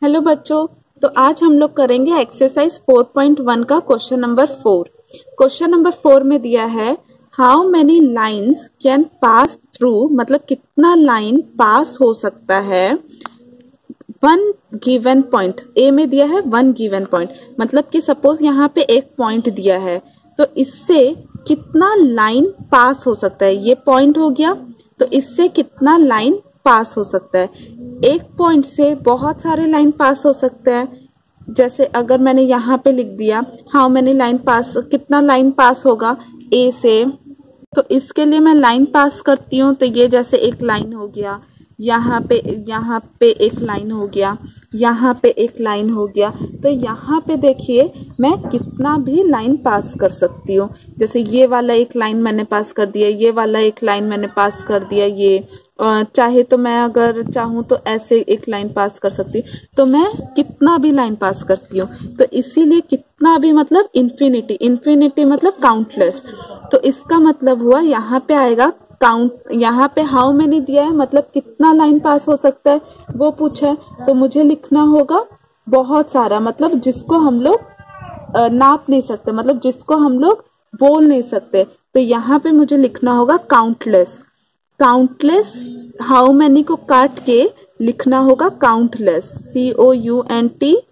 Hello बच्चों, तो आज हम लोग करेंगे एक्सरसाइज 4.1 का क्वेश्चन नंबर 4। क्वेश्चन नंबर 4 में दिया है how many lines can pass through, मतलब कितना लाइन पास हो सकता है वन गिवन पॉइंट। ए में दिया है वन गिवन पॉइंट, मतलब कि सपोज यहाँ पे एक पॉइंट दिया है तो इससे कितना लाइन पास हो सकता है। ये पॉइंट हो गया, तो इससे कितना लाइन पास हो सकता है। एक पॉइंट से बहुत सारे लाइन पास हो सकते हैं। जैसे अगर मैंने यहाँ पे लिख दिया हाउ मेनी लाइन पास, कितना लाइन पास होगा ए से, तो इसके लिए मैं लाइन पास करती हूँ। तो ये जैसे एक लाइन हो गया, यहाँ पे एक लाइन हो गया, यहाँ पे एक लाइन हो गया। तो यहाँ पे देखिए मैं कितना भी लाइन पास कर सकती हूँ। जैसे ये वाला एक लाइन मैंने पास कर दिया, ये वाला एक लाइन मैंने पास कर दिया। ये चाहे तो मैं अगर चाहूँ तो ऐसे एक लाइन पास कर सकती हूँ। तो मैं कितना भी लाइन पास करती हूँ। तो इसीलिए कितना भी मतलब इन्फिनिटी, इन्फिनिटी मतलब काउंटलेस। तो इसका मतलब हुआ यहाँ पे आएगा काउंट। यहाँ पे हाउ मेनी दिया है, मतलब कितना लाइन पास हो सकता है वो पूछा है। तो मुझे लिखना होगा बहुत सारा, मतलब जिसको हम लोग नाप नहीं सकते, मतलब जिसको हम लोग बोल नहीं सकते। तो यहाँ पे मुझे लिखना होगा काउंटलेस। काउंटलेस हाउ मेनी को काट के लिखना होगा countless, COUNTLESS।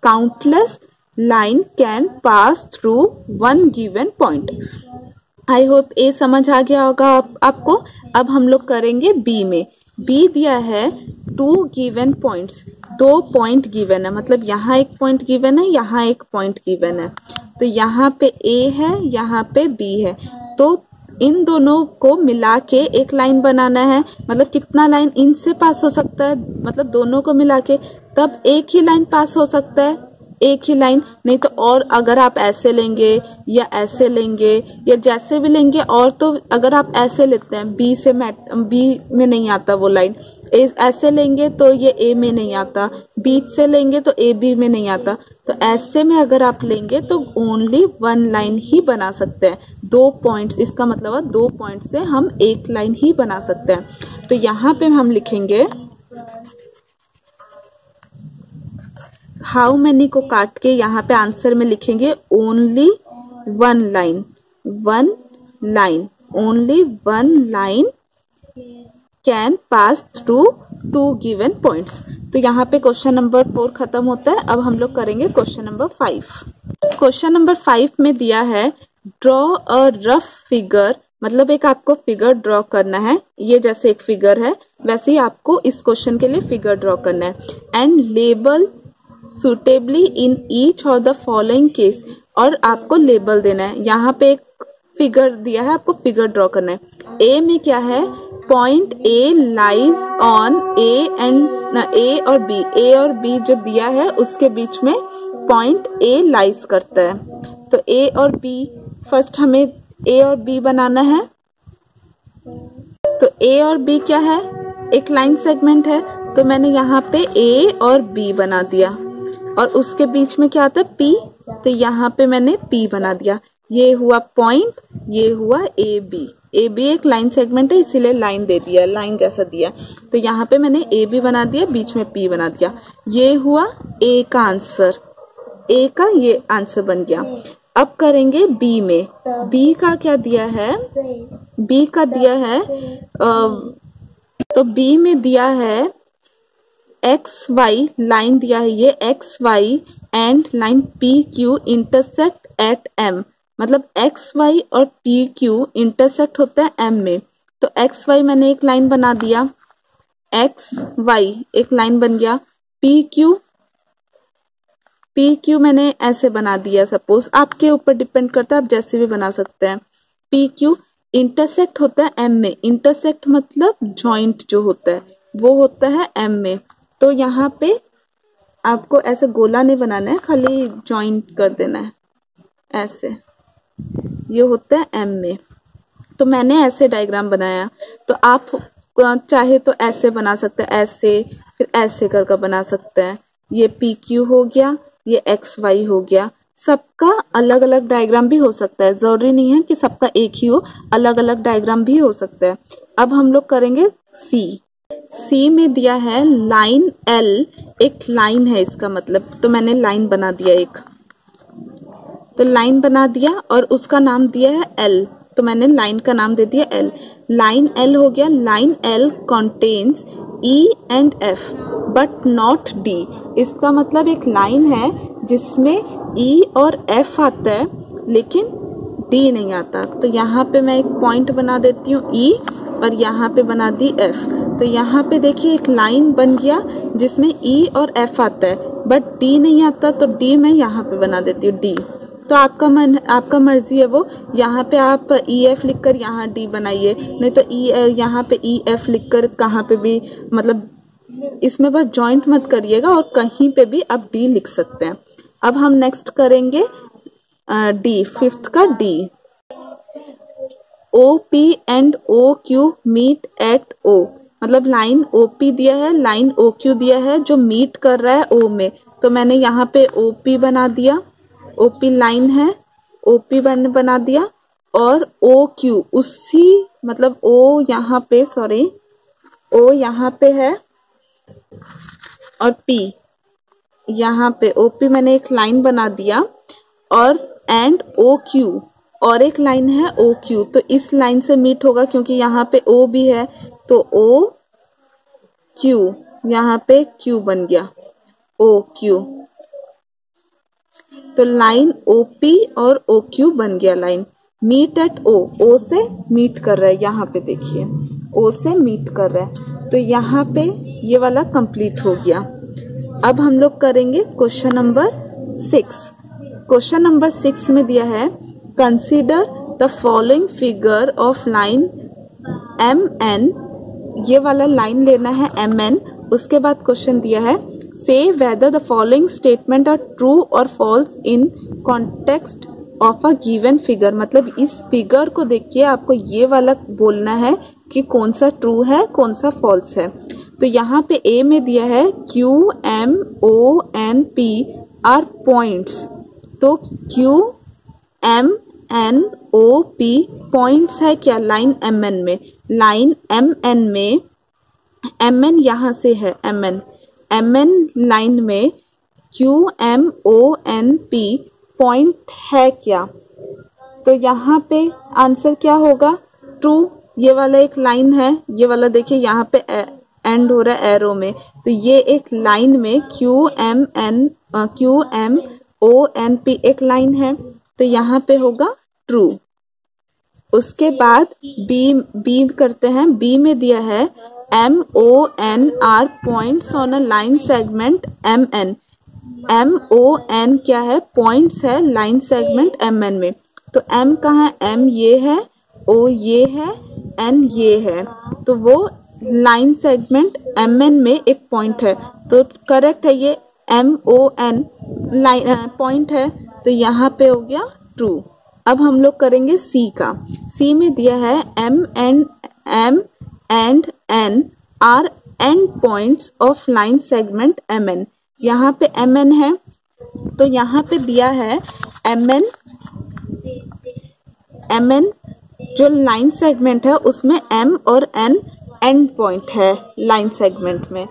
Countless line can pass through one given point. I hope ए समझ आ गया होगा आपको। अब हम लोग करेंगे बी में। बी दिया है टू गिवन पॉइंट्स, दो पॉइंट गिवन है, मतलब यहाँ एक पॉइंट गिवन है, यहाँ एक पॉइंट गिवन है। तो यहाँ पे ए है, यहाँ पे बी है। तो इन दोनों को मिला के एक लाइन बनाना है। मतलब कितना लाइन इनसे पास हो सकता है, मतलब दोनों को मिला के, तब एक ही लाइन पास हो सकता है, एक ही लाइन। नहीं तो और अगर आप ऐसे लेंगे या ऐसे लेंगे या जैसे भी लेंगे, और तो अगर आप ऐसे लेते हैं बी में नहीं आता वो लाइन, ऐसे लेंगे तो ये ए में नहीं आता, बीच से लेंगे तो ए बी में नहीं आता। तो ऐसे में अगर आप लेंगे तो ओनली वन लाइन ही बना सकते हैं। दो पॉइंट्स, इसका मतलब है दो पॉइंट से हम एक लाइन ही बना सकते हैं। तो यहाँ पे हम लिखेंगे हाउ मेनी को काट के यहाँ पे आंसर में लिखेंगे only one line, one line, only one line can pass through to given points. तो यहाँ पे क्वेश्चन नंबर 4 खत्म होता है। अब हम लोग करेंगे क्वेश्चन नंबर 5। क्वेश्चन नंबर 5 में दिया है ड्रॉ अ रफ फिगर, मतलब एक आपको फिगर ड्रॉ करना है। ये जैसे एक फिगर है वैसे ही आपको इस क्वेश्चन के लिए फिगर ड्रॉ करना है। And label suitably in each of the following case, और आपको लेबल देना है। यहाँ पे एक फिगर दिया है, आपको फिगर ड्रॉ करना है। ए में क्या है, पॉइंट ए लाइज ऑन ए और बी। ए और बी जो दिया है उसके बीच में पॉइंट ए लाइज करता है। तो ए और बी, फर्स्ट हमें ए और बी बनाना है। तो ए और बी क्या है, एक लाइन सेगमेंट है। तो मैंने यहाँ पे ए और बी बना दिया, और उसके बीच में क्या आता है पी। तो यहाँ पे मैंने पी बना दिया। ये हुआ पॉइंट, ये हुआ ए बी। ए बी एक लाइन सेगमेंट है इसीलिए लाइन दे दिया, लाइन जैसा दिया। तो यहाँ पे मैंने ए बी बना दिया, बीच में पी बना दिया। ये हुआ ए का आंसर, ए का ये आंसर बन गया। अब करेंगे बी में। बी का क्या दिया है, बी का दिया है तो बी में दिया है एक्स वाई लाइन दिया है, ये X Y and line P Q intersect at M, मतलब एक्स वाई और पी क्यू इंटरसेक्ट होता है एम में। तो एक्स वाई मैंने एक लाइन बना दिया, एक्स वाई एक लाइन बन गया। पी क्यू मैंने ऐसे बना दिया। सपोज आपके ऊपर डिपेंड करता है, आप जैसे भी बना सकते हैं। पी क्यू इंटरसेक्ट होता है एम में। इंटरसेक्ट मतलब जॉइंट जो होता है वो होता है एम में। तो यहाँ पे आपको ऐसे गोला नहीं बनाना है, खाली जॉइंट कर देना है ऐसे। ये होता है एम में। तो मैंने ऐसे डायग्राम बनाया। तो आप चाहे तो ऐसे बना सकते हैं, ऐसे फिर ऐसे करके बना सकते हैं। ये पी क्यू हो गया, ये एक्स वाई हो गया। सबका अलग अलग डायग्राम भी हो सकता है, जरूरी नहीं है कि सबका एक ही हो, अलग अलग डायग्राम भी हो सकता है। अब हम लोग करेंगे सी। सी में दिया है लाइन एल, एक लाइन है इसका मतलब, तो मैंने लाइन बना दिया एक, तो लाइन बना दिया और उसका नाम दिया है एल, तो मैंने लाइन का नाम दे दिया एल। लाइन एल हो गया, line L contains E and F but not D. इसका मतलब एक लाइन है जिसमें ई और एफ आता है लेकिन डी नहीं आता। तो यहाँ पे मैं एक पॉइंट बना देती हूँ ई और यहाँ पे बना दी एफ। तो यहाँ पे देखिए एक लाइन बन गया जिसमें ई और एफ आता है बट डी नहीं आता, तो डी मैं यहाँ पे बना देती हूँ डी। तो आपका मर्जी है वो, यहाँ पे आप ई एफ लिख कर यहाँ डी बनाइए, नहीं तो यहाँ पे ई एफ लिख कर कहाँ पे भी, मतलब इसमें बस जॉइंट मत करिएगा और कहीं पे भी आप डी लिख सकते हैं। अब हम नेक्स्ट करेंगे डी, फिफ्थ का D. O P and O Q meet at O, मतलब लाइन ओ पी दिया है, लाइन ओ क्यू दिया है जो मीट कर रहा है ओ में, तो मैंने यहाँ पे ओ पी बना दिया, ओ पी लाइन है, ओ पी बना दिया और ओ क्यू उसी, मतलब ओ यहाँ पे, सॉरी ओ यहाँ पे है और पी यहाँ पे, ओ पी मैंने एक लाइन बना दिया और एंड ओ क्यू और एक लाइन है ओ क्यू, तो इस लाइन से मीट होगा क्योंकि यहाँ पे ओ भी है, तो ओ क्यू, यहाँ पे क्यू बन गया ओ क्यू, तो लाइन ओ पी और ओ क्यू बन गया लाइन। मीट एट ओ, ओ से मीट कर रहा है, यहाँ पे देखिए ओ से मीट कर रहा है, तो यहाँ पे ये वाला कंप्लीट हो गया। अब हम लोग करेंगे क्वेश्चन नंबर 6। क्वेश्चन नंबर 6 में दिया है consider the following figure of line M N, ये वाला लाइन लेना है एम एन। उसके बाद क्वेश्चन दिया है से whether the following statement are true और false in context of a given figure, मतलब इस फिगर को देखिए आपको ये वाला बोलना है कि कौन सा ट्रू है कौन सा फॉल्स है। तो यहाँ पे ए में दिया है Q M O N P R points, तो Q M N O P points है क्या लाइन एम एन में, लाइन एम एन में एम एन यहाँ से है, एम एन लाइन में Q M O N P point है क्या, तो यहाँ पे आंसर क्या होगा ट्रू। ये वाला एक लाइन है, ये वाला देखिए यहाँ पे एंड हो रहा है एरो में, तो ये एक लाइन में Q M O N P एक लाइन है, तो यहाँ पे होगा ट्रू। उसके बाद बी करते हैं। बी में दिया है M O N R points on a line segment M N, M O N क्या है पॉइंट्स है लाइन सेगमेंट एम एन में, तो एम कहाँ है, एम ये है, ओ ये है, एन ये है, तो वो लाइन सेगमेंट एम एन में एक पॉइंट है, तो करेक्ट है ये M O N line point है, तो यहाँ पे हो गया ट्रू। अब हम लोग करेंगे सी का। सी में दिया है M and N are end points of line segment M N, यहाँ पे एम एन है, तो यहाँ पे दिया है एम एन जो लाइन सेगमेंट है उसमें एम और एन एंड पॉइंट है लाइन सेगमेंट में,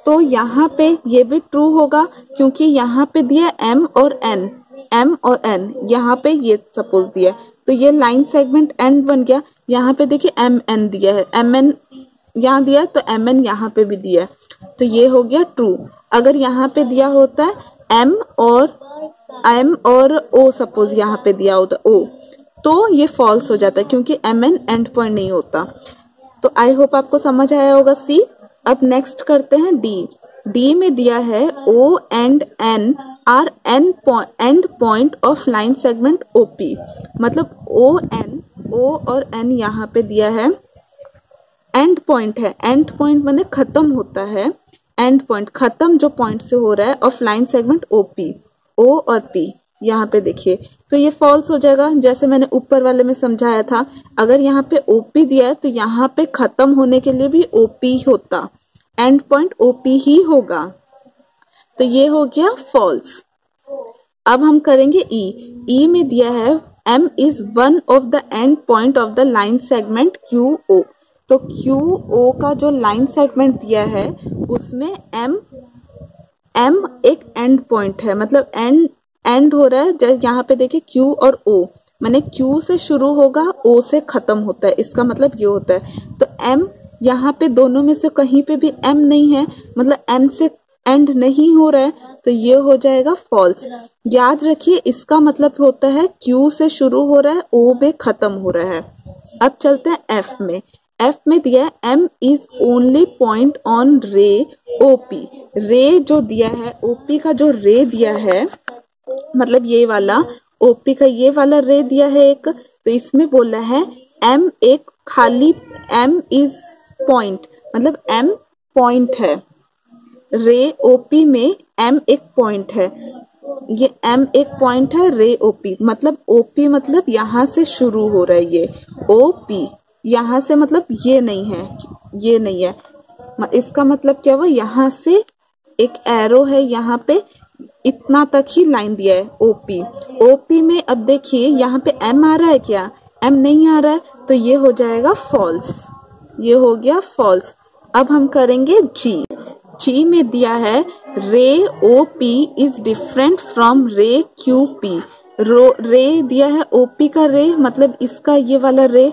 तो यहाँ पे ये भी ट्रू होगा क्योंकि यहाँ पे दिया एम और एन यहाँ पे ये सपोज दिया, तो ये लाइन सेगमेंट एंड बन गया। यहाँ पे देखिए एम एन दिया है, एम एन यहाँ दिया है तो एम एन यहाँ पे भी दिया है, तो ये हो गया ट्रू। अगर यहाँ पे दिया होता है एम और ओ सपोज यहाँ पे दिया होता ओ, तो ये फॉल्स हो जाता है क्योंकि एम एन एंड पॉइंट नहीं होता। तो आई होप आपको समझ आया होगा सी। अब नेक्स्ट करते हैं डी। डी में दिया है O and N are end point of line segment OP, मतलब ओ और एन यहाँ पे दिया है एंड पॉइंट है, एंड पॉइंट माने खत्म होता है, एंड पॉइंट खत्म जो पॉइंट से हो रहा है ऑफ लाइन सेगमेंट ओपी, ओ और पी यहाँ पे देखिए, तो ये फॉल्स हो जाएगा। जैसे मैंने ऊपर वाले में समझाया था, अगर यहाँ पे ओपी दिया है तो यहाँ पे खत्म होने के लिए भी ओपी होता, एंड पॉइंट ओपी ही होगा, तो ये हो गया फॉल्स। अब हम करेंगे ई में दिया है M is one of the end point of the line segment Q O, तो क्यू ओ का जो लाइन सेगमेंट दिया है उसमें एम एक एंड पॉइंट है, मतलब एंड हो रहा है। जैसे यहाँ पे देखिए क्यू और ओ, मैंने क्यू से शुरू होगा ओ से खत्म होता है, इसका मतलब ये होता है। तो एम यहाँ पे दोनों में से कहीं पे भी एम नहीं है, मतलब एम से एंड नहीं हो रहा है, तो ये हो जाएगा फॉल्स। याद रखिए इसका मतलब होता है क्यू से शुरू हो रहा है ओ में खत्म हो रहा है। अब चलते हैं एफ में। एफ में दिया है M is only point on ray OP. Ray जो दिया है, ओपी का जो रे दिया है, मतलब ये वाला ओपी का ये वाला रे दिया है एक, तो इसमें बोला है एम एक खाली, एम इज पॉइंट, मतलब एम पॉइंट है। रे ओपी में एम एक पॉइंट है, ये एम एक पॉइंट है रे ओपी, मतलब ओपी मतलब यहाँ से शुरू हो रहा है, ये ओपी यहाँ से, मतलब ये नहीं है, ये नहीं है। इसका मतलब क्या हुआ, यहाँ से एक एरो है यहाँ पे, इतना तक ही लाइन दिया है ओपी। ओपी में अब देखिए यहाँ पे एम आ रहा है क्या, एम नहीं आ रहा है, तो ये हो जाएगा फॉल्स, ये हो गया फॉल्स। अब हम करेंगे जी। जी में दिया है ray O P is different from ray Q P. Ray दिया है ओपी का रे, मतलब इसका ये वाला रे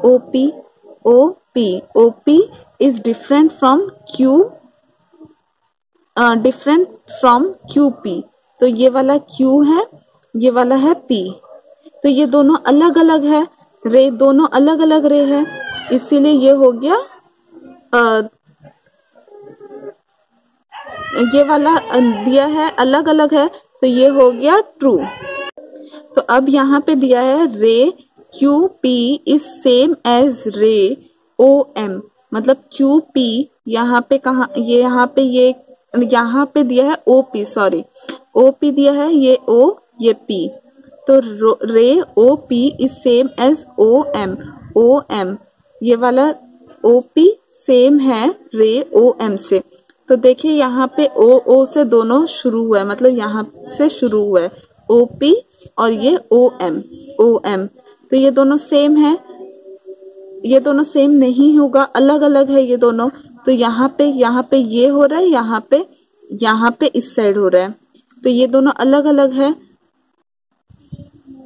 OP, OP is different from Q P, तो ये वाला क्यू है, ये वाला है पी, तो ये दोनों अलग अलग है, रे दोनों अलग अलग रे है, इसीलिए ये हो गया ये वाला दिया है अलग अलग है, तो ये हो गया ट्रू। तो अब यहाँ पे दिया है ray Q P is same as ray O M, मतलब क्यू पी यहाँ पे कहा, ये यहाँ पे दिया है O P, sorry O P दिया है, ये ओ ये पी, तो ray O P is same as O M, ये वाला ओ पी सेम है रे ओ एम से। तो देखिए यहाँ पे ओ से दोनों शुरू हुआ है, मतलब यहाँ से शुरू हुआ है ओपी और ये ओ एम, तो ये दोनों सेम है, ये दोनों सेम नहीं होगा, अलग अलग है ये दोनों। तो यहाँ पे ये हो रहा है, यहाँ पे इस साइड हो रहा है, तो ये दोनों अलग अलग है,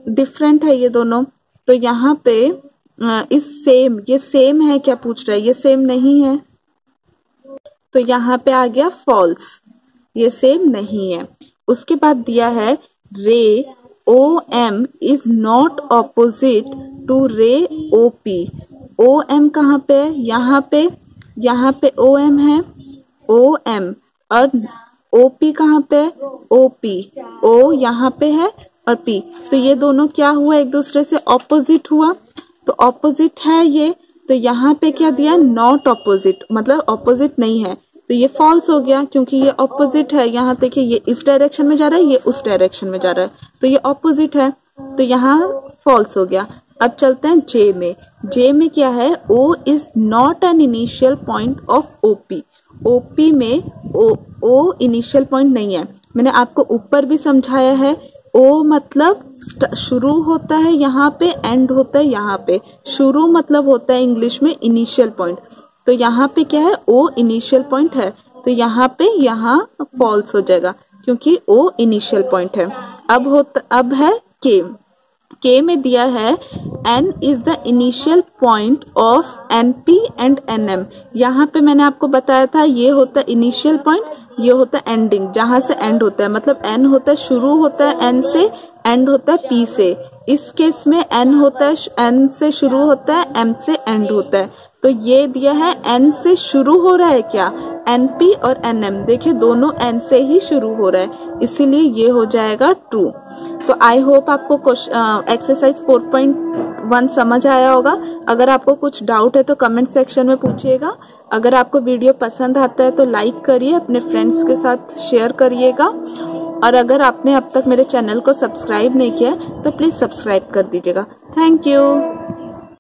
डिफरेंट है ये दोनों। तो यहाँ पे ये सेम है क्या पूछ रहा है, ये सेम नहीं है, तो यहाँ पे आ गया फॉल्स, ये सेम नहीं है। उसके बाद दिया है ray O M is not opposite to ray O P. O M कहाँ पे है, यहाँ पे ओ एम है, ओ एम, और ओ पी कहाँ पे है, ओ पी, ओ यहाँ पे है और पी, तो ये दोनों क्या हुआ, एक दूसरे से ऑपोजिट हुआ, तो ऑपोजिट है ये, तो यहाँ पे क्या दिया, नॉट ऑपोजिट, मतलब ऑपोजिट नहीं है, तो ये फॉल्स हो गया क्योंकि ये ऑपोजिट है। यहाँ देखिए ये इस डायरेक्शन में जा रहा है, ये उस डायरेक्शन में जा रहा है, तो ये ऑपोजिट है, तो यहाँ फॉल्स हो गया। अब चलते हैं जे में। जे में क्या है, O is not an initial point of OP. OP में ओ इनिशियल पॉइंट नहीं है, मैंने आपको ऊपर भी समझाया है। ओ मतलब शुरू होता है यहाँ पे, एंड होता है यहाँ पे। शुरू मतलब होता है इंग्लिश में इनिशियल पॉइंट, तो यहाँ पे क्या है, ओ इनिशियल पॉइंट है, तो यहाँ फॉल्स हो जाएगा क्योंकि ओ इनिशियल पॉइंट है। अब है के में दिया है N is the initial point of NP and NM. यहाँ पे मैंने आपको बताया था ये होता है इनिशियल पॉइंट, ये होता है एंडिंग, जहां से एंड होता है, मतलब एन होता है शुरू होता है एन से, एंड होता है पी से। इस केस में एन होता है, एन से शुरू होता है, एम से एंड होता है, तो ये दिया है एन से शुरू हो रहा है क्या, एनपी और एनएम, देखिए दोनों एन से ही शुरू हो रहा है, इसीलिए ये हो जाएगा ट्रू। तो आई होप आपको एक्सरसाइज 4.1 समझ आया होगा। अगर आपको कुछ डाउट है तो कमेंट सेक्शन में पूछिएगा। अगर आपको वीडियो पसंद आता है तो लाइक करिए, अपने फ्रेंड्स के साथ शेयर करिएगा, और अगर आपने अब तक मेरे चैनल को सब्सक्राइब नहीं किया तो प्लीज सब्सक्राइब कर दीजिएगा। Thank you.